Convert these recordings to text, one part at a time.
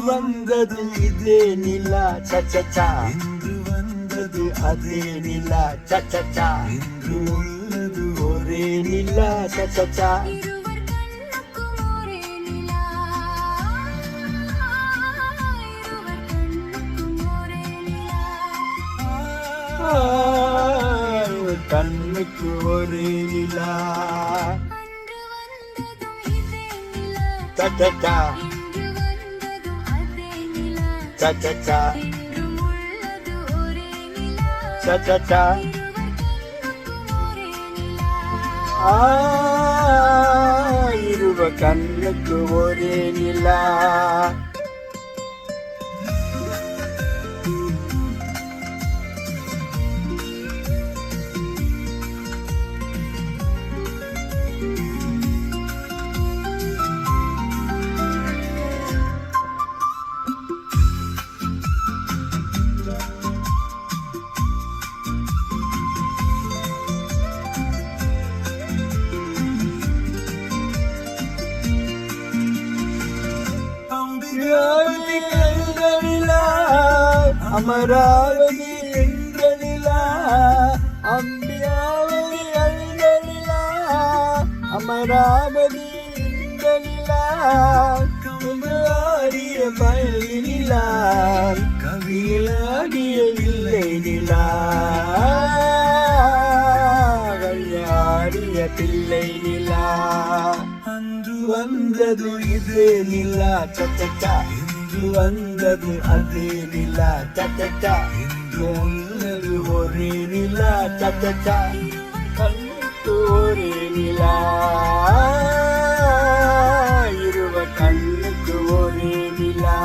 வந்தது இதே நிலா சச்சா, இன்று வந்தது அதே நிலா சச்சா, இன்று உள்ளது ஒரே நிலா சச்சா. கண்ணுக்கு ஒரே நிலா சச்சா சச்சா சச்சா. இருவ கண்ணுக்கு ஒரே நிலா. அமராவதி என்ற நிலா, அம்பியாவதி என்ற நிலா, அமராவதி என்ற நிலா, ஆடிய பள்ளி நிலா, கவியில் ஆடிய இல்லை நிலா, ஆடிய பிள்ளை நிலா. அன்று வந்தது இது நிலா சச்சா, இன்று வந்தது அதே நிலா சச்சா, இன்று உள்ளது ஒரே நிலா சச்சா, கண்ணுக்கு ஒரே நிலா. இருவ கண்ணுக்கு ஒரே நிலா.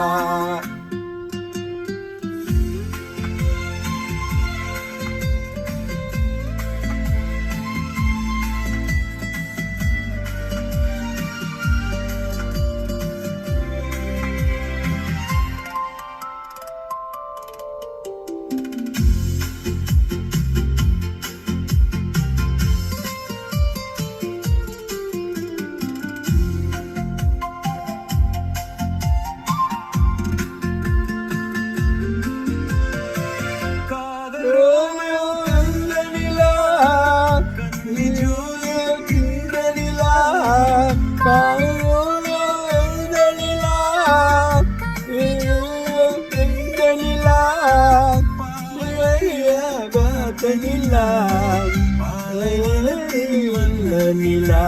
நிலா